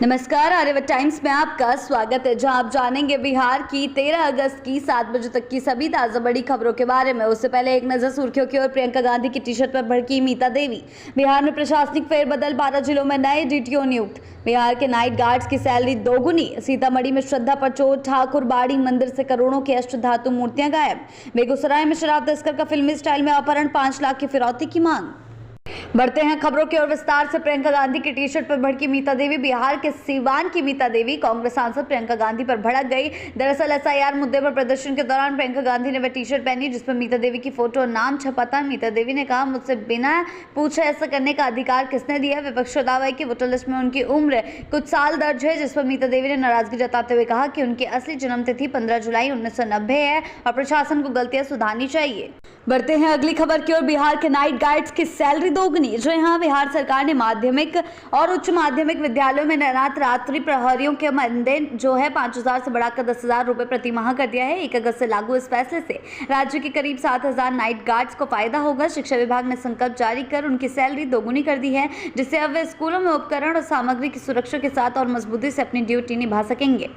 नमस्कार, आर्यवत टाइम्स में आपका स्वागत है, जहां आप जानेंगे बिहार की 13 अगस्त की 7 बजे तक की सभी ताजा बड़ी खबरों के बारे में। उससे पहले एक नजर सुर्खियों की ओर। प्रियंका गांधी की टी शर्ट पर भड़की मीता देवी। बिहार में प्रशासनिक फेरबदल, 12 जिलों में नए डीटीओ नियुक्त। बिहार के नाइट गार्ड्स की सैलरी दोगुनी। सीतामढ़ी में श्रद्धा पर चोट, ठाकुर बाड़ी मंदिर से करोड़ों की अष्ट धातु मूर्तियां गायब। बेगूसराय में शराब तस्कर का फिल्मी स्टाइल में अपहरण, 5 लाख की फिरौती की मांग। बढ़ते हैं खबरों की ओर विस्तार से। प्रियंका गांधी की टी शर्ट पर भड़की मीता देवी। बिहार के सीवान की मीता देवी कांग्रेस सांसद प्रियंका गांधी पर भड़क गई। दरअसल एसआईआर मुद्दे पर प्रदर्शन के दौरान प्रियंका गांधी ने वह टी शर्ट पहनी जिस पर मीता देवी की फोटो और नाम छपा था। मीता देवी ने कहा, मुझसे बिना पूछे ऐसा करने का अधिकार किसने दिया। विपक्ष का दावा है कि वोटर लिस्ट में उनकी उम्र कुछ साल दर्ज है, जिस पर मीता देवी ने नाराजगी जताते हुए कहा कि उनकी असली जन्मतिथि 15 जुलाई 1990 है और प्रशासन को गलतियां सुधारनी चाहिए। बढ़ते हैं अगली खबर की ओर। बिहार के नाइट गार्ड्स की सैलरी दोगुनी। जी हां, बिहार सरकार ने माध्यमिक और उच्च माध्यमिक विद्यालयों में तैनात रात्रि प्रहरियों के मानदेय जो है 5,000 से बढ़ाकर 10,000 रुपए प्रति माह कर दिया है। 1 अगस्त से लागू इस फैसले से राज्य के करीब 7,000 नाइट गार्ड्स को फायदा होगा। शिक्षा विभाग ने संकल्प जारी कर उनकी सैलरी दोगुनी कर दी है, जिससे अब वे स्कूलों में उपकरण और सामग्री की सुरक्षा के साथ और मजबूती से अपनी ड्यूटी निभा सकेंगे।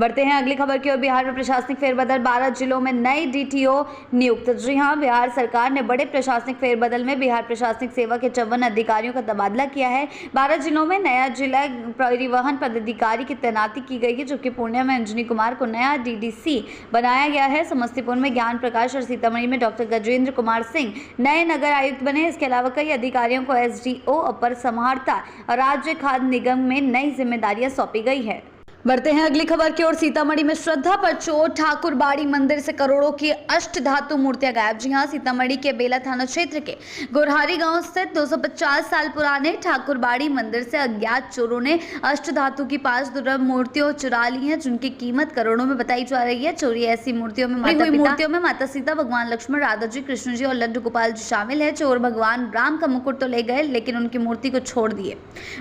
बढ़ते हैं अगली खबर की ओर। बिहार में प्रशासनिक फेरबदल, 12 जिलों में नए डीटीओ नियुक्त। जी हां, बिहार सरकार ने बड़े प्रशासनिक फेरबदल में बिहार प्रशासनिक सेवा के 54 अधिकारियों का तबादला किया है। 12 जिलों में नया जिला परिवहन पदाधिकारी की तैनाती की गई है, जबकि पूर्णिया में अंजनी कुमार को नया डीडीसी बनाया गया है। समस्तीपुर में ज्ञान प्रकाश और सीतामढ़ी में डॉक्टर गजेंद्र कुमार सिंह नए नगर आयुक्त बने। इसके अलावा कई अधिकारियों को एसडीओ, अपर समाहर्ता और राज्य खाद्य निगम में नई जिम्मेदारियां सौंपी गई है। बढ़ते हैं अगली खबर की ओर। सीतामढ़ी में श्रद्धा पर चोट, ठाकुर बाड़ी मंदिर से करोड़ों की अष्ट धातु मूर्तियां गायब। जी हां, सीतामढ़ी के बेला थाना क्षेत्र के गोरहारी गांव स्थित 250 साल पुराने ठाकुर बाड़ी मंदिर से अज्ञात चोरों ने अष्ट धातु की 5 दुर्लभ मूर्तियां चुरा ली हैं, जिनकी कीमत करोड़ों में बताई जा रही है। चोरी ऐसी मूर्तियों में माता सीता, भगवान लक्ष्मण, राधा जी, कृष्ण जी और लड्डू गोपाल जी शामिल है। चोर भगवान राम का मुकुट तो ले गए, लेकिन उनकी मूर्ति को छोड़ दिए।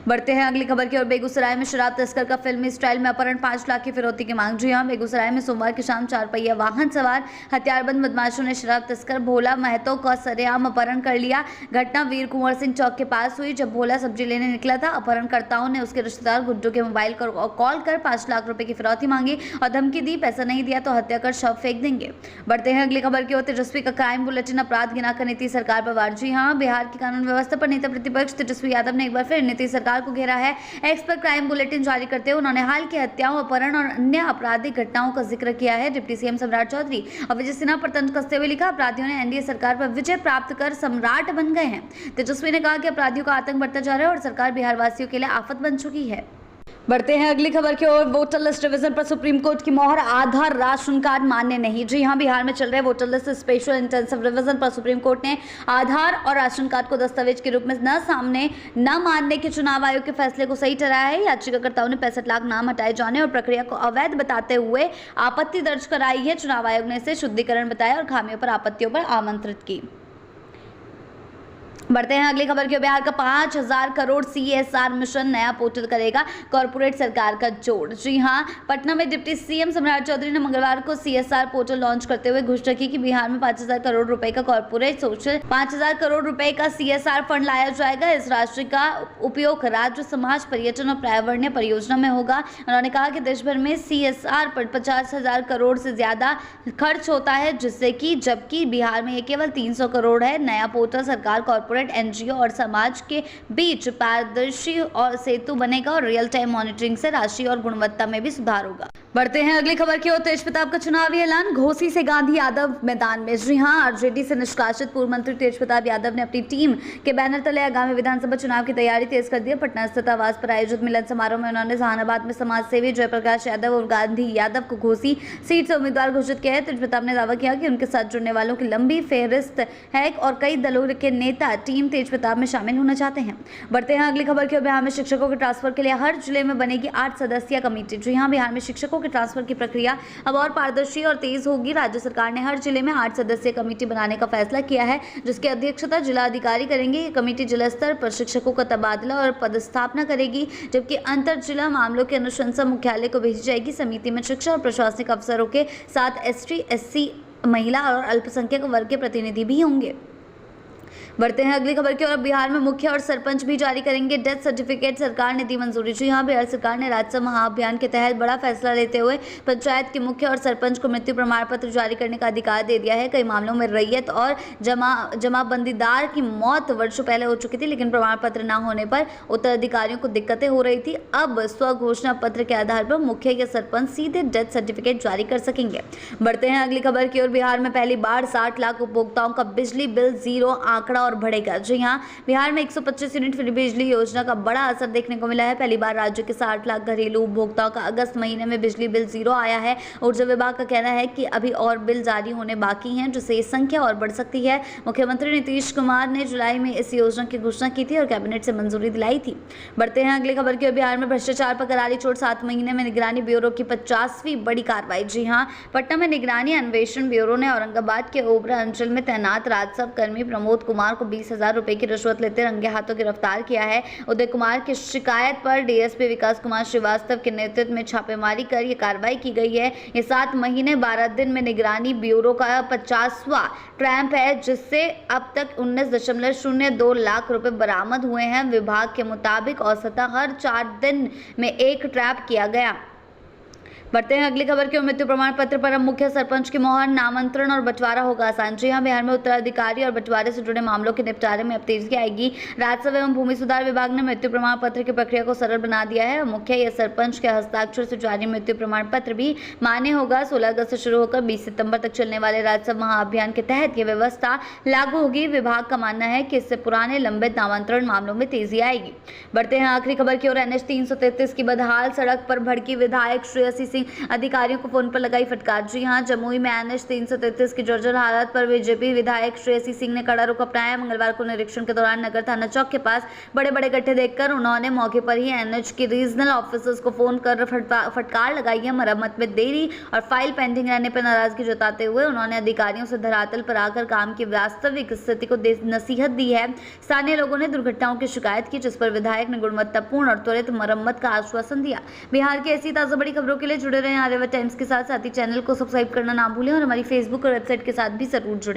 बढ़ते हैं अगली खबर की ओर। बेगूसराय में शराब तस्कर का फिल्मी स्टाइल में अपहरण, 5 लाख की फिरौती की मांग। जी हां, बेगूसराय में सोमवार की शाम 4 पहिया वाहन सवार हथियारबंद बदमाशों ने शराब तस्कर भोला महतो का सरेआम अपहरण कर लिया। घटना वीर कुंवर सिंह चौक के पास हुई, जब भोला सब्जी लेने निकला था। अपहरणकर्ताओं ने उसके रिश्तेदार गुड्डू के मोबाइल पर कॉल कर 5 लाख रुपए की फिरौती मांगी और धमकी दी, पैसा नहीं दिया तो हत्या कर शव फेंक देंगे। बढ़ते हैं अगली खबर की ओर। तेजस्वी का क्राइम बुलेटिन, अपराध गिनाकर नीतीश सरकार पर वार। जी हां, बिहार की कानून व्यवस्था पर नेता प्रतिपक्ष तेजस्वी यादव ने एक बार फिर नीतीश सरकार को घेरा है। एक्स पर क्राइम बुलेटिन जारी करते हुए उन्होंने हाल की हत्याओं, अपहरण और अन्य आपराधिक घटनाओं का जिक्र किया है। डिप्टी सीएम सम्राट चौधरी और विजय सिन्हा पर तंज कसते हुए लिखा, अपराधियों ने एनडीए सरकार पर विजय प्राप्त कर सम्राट बन गए हैं। तेजस्वी ने कहा कि अपराधियों का आतंक बढ़ता जा रहा है और सरकार बिहार वासियों के लिए आफत बन चुकी है। बढ़ते हैं अगली खबर की ओर। वोटर लिस्ट रिवीजन पर सुप्रीम कोर्ट की मोहर, आधार राशन कार्ड मान्य नहीं। जी हां, बिहार में चल रहे voter list special intensive revision पर सुप्रीम कोर्ट ने आधार और राशन कार्ड को दस्तावेज के रूप में न मानने के चुनाव आयोग के फैसले को सही ठहराया है। याचिकाकर्ताओं ने 65 लाख नाम हटाए जाने और प्रक्रिया को अवैध बताते हुए आपत्ति दर्ज कराई है। चुनाव आयोग ने इसे शुद्धिकरण बताया और खामियों पर आपत्तियों पर आमंत्रित की। बढ़ते हैं अगली खबर की। बिहार का 5,000 करोड़ CSR मिशन नया पोर्टल करेगा कॉर्पोरेट सरकार का जोड़। जी हां, पटना में डिप्टी सीएम सम्राट चौधरी ने मंगलवार को CSR पोर्टल लॉन्च करते हुए घोषणा की कि बिहार में 5,000 करोड़ रुपए का कॉर्पोरेट सोशल 5,000 करोड़ रुपए का CSR फंड लाया जाएगा। इस राशि का उपयोग राज्य, समाज, पर्यटन और पर्यावरणीय परियोजना में होगा। उन्होंने कहा कि देश भर में CSR पर 50,000 करोड़ से ज्यादा खर्च होता है, जबकि बिहार में ये केवल 300 करोड़ है। नया पोर्टल सरकार, कॉर्पोरेट, एनजीओ और समाज के बीच पारदर्शी और सेतु बनेगा और रियल टाइम मॉनिटरिंग से राशि और गुणवत्ता में भी सुधार होगा। बढ़ते हैं अगली खबर की ओर। तेज प्रताप का चुनावी ऐलान, घोसी से गांधी यादव मैदान में। जी हां, आरजेडी से निष्कासित पूर्व मंत्री तेज प्रताप यादव ने अपनी टीम के बैनर तले आगामी विधानसभा चुनाव की तैयारी तेज कर दी है। पटना स्थित आवास पर आयोजित मिलन समारोह में उन्होंने जहानाबाद में समाज सेवी जयप्रकाश यादव और गांधी यादव को घोसी सीट से उम्मीदवार घोषित किया है। तेज प्रताप ने दावा किया कि उनके साथ जुड़ने वालों की लंबी फेहरिस्त है और कई दलों के नेता टीम तेज प्रताप में शामिल होना चाहते हैं। बढ़ते हैं अगली खबर की ओर। बिहार में शिक्षकों के ट्रांसफर के लिए हर जिले में बनेगी 8 सदस्यीय कमेटी। जी हां, बिहार में शिक्षकों के ट्रांसफर की प्रक्रिया अब और पारदर्शी और तेज होगी। राज्य सरकार ने हर जिले में 8 सदस्यीय कमेटी बनाने का फैसला किया है, जिसकी अध्यक्षता जिला अधिकारी करेंगे। ये कमेटी जिला स्तर पर शिक्षकों का तबादला और पदस्थापना करेगी, जबकि अंतर जिला मामलों के अनुशंसा मुख्यालय को भेजी जाएगी। समिति में शिक्षा और प्रशासनिक अफसरों के साथ ST, SC, महिला और अल्पसंख्यक वर्ग के प्रतिनिधि भी होंगे। बढ़ते हैं अगली खबर की ओर। बिहार में मुखिया और सरपंच भी जारी करेंगे डेथ सर्टिफिकेट, सरकार ने दी मंजूरी। जी हां, बिहार सरकार ने राजस्व महाअभियान के तहत बड़ा फैसला लेते हुए पंचायत के मुखिया और सरपंच को मृत्यु प्रमाण पत्र जारी करने का अधिकार दे दिया है। कई मामलों में रैयत और जमाबंदीदार की मौत वर्षों पहले हो चुकी थी, लेकिन प्रमाण पत्र न होने पर उत्तराधिकारियों को दिक्कतें हो रही थी। अब स्व घोषणा पत्र के आधार पर मुखिया या सरपंच सीधे डेथ सर्टिफिकेट जारी कर सकेंगे। बढ़ते हैं अगली खबर की ओर। बिहार में पहली बार 60 लाख उपभोक्ताओं का बिजली बिल जीरो आंकड़ा और बढ़ेगा। जी हां, बिहार में 125 यूनिट फ्री बिजली योजना का बड़ा असर देखने को मिला है। पहली बार राज्य के 60 लाख घरेलू उपभोक्ताओं का अगस्त महीने में बिजली बिल जीरो आया है। ऊर्जा विभाग का कहना है कि अभी और बिल जारी होने बाकी हैं, जिससे ये संख्या और बढ़ सकती है। मुख्यमंत्री नीतीश कुमार ने जुलाई में इस योजना की घोषणा की थी और कैबिनेट से मंजूरी दिलाई थी। बढ़ते हैं अगली खबर की ओर। बिहार में भ्रष्टाचार पर करारी चोट, 7 महीने में निगरानी ब्यूरो की 50वीं बड़ी कार्रवाई। जी हां, पटना में निगरानी अन्वेषण ब्यूरो ने औरंगाबाद के ओबरा अंचल में तैनात राजस्व कर्मी प्रमोद कुमार को 20,000 रुपए की रिश्वत लेते रंगे हाथों गिरफ्तार किया है। उदय कुमार की शिकायत पर डीएसपी विकास कुमार श्रीवास्तव के नेतृत्व में छापेमारी कर यह कार्रवाई की गई है। ये 7 महीने 12 दिन में निगरानी ब्यूरो का 50वां ट्रैप है, जिससे अब तक 19.02 लाख रुपए बरामद हुए हैं। विभाग के मुताबिक औसतन हर 4 दिन में एक ट्रैप किया गया। बढ़ते हैं अगली खबर की ओर। मृत्यु प्रमाण पत्र पर अब मुखिया सरपंच की मोहर, नामांतरण और बंटवारा होगा आसान। जी हां, बिहार में उत्तराधिकारी और बंटवारे से जुड़े मामलों के निपटारे में अब तेजी आएगी। राजस्व एवं भूमि सुधार विभाग ने मृत्यु प्रमाण पत्र की प्रक्रिया को सरल बना दिया है। मुखिया या सरपंच के हस्ताक्षर से जारी मृत्यु प्रमाण पत्र भी मान्य होगा। 16 अगस्त से शुरू होकर 20 सितंबर तक चलने वाले राजस्व महाअभियान के तहत यह व्यवस्था लागू होगी। विभाग का मानना है कि इससे पुराने लंबित नामांतरण मामलों में तेजी आएगी। बढ़ते हैं आखिरी खबर की ओर। NH 333 की बदहाल सड़क पर भड़की विधायक श्रेयसी सिंह, अधिकारियों को फोन पर लगाई फटकार। जी हां, जमुई में NH 333 की जर्जर हालत पर बीजेपी विधायक श्रेयसी सिंह ने कड़ा रुख अपनाया। मंगलवार को निरीक्षण के दौरान नगर थाना चौक के पास बड़े बड़े गड्ढे देखकर उन्होंने मौके पर ही NH की रीजनल ऑफिसर्स को फोन कर फटकार लगाई है। मरम्मत में देरी और फाइल पेंडिंग रहने पर नाराजगी जताते हुए उन्होंने अधिकारियों से धरातल पर आकर काम की वास्तविक स्थिति को नसीहत दी है। स्थानीय लोगों ने दुर्घटनाओं की शिकायत की, जिस पर विधायक ने गुणवत्तापूर्ण और त्वरित मरम्मत का आश्वासन दिया। बिहार की ऐसी ताजा बड़ी खबरों के लिए जुड़े रहें आर्यावर्त टाइम्स के साथ ही चैनल को सब्सक्राइब करना ना भूलें और हमारी फेसबुक और वेबसाइट के साथ भी जरूर जुड़ें।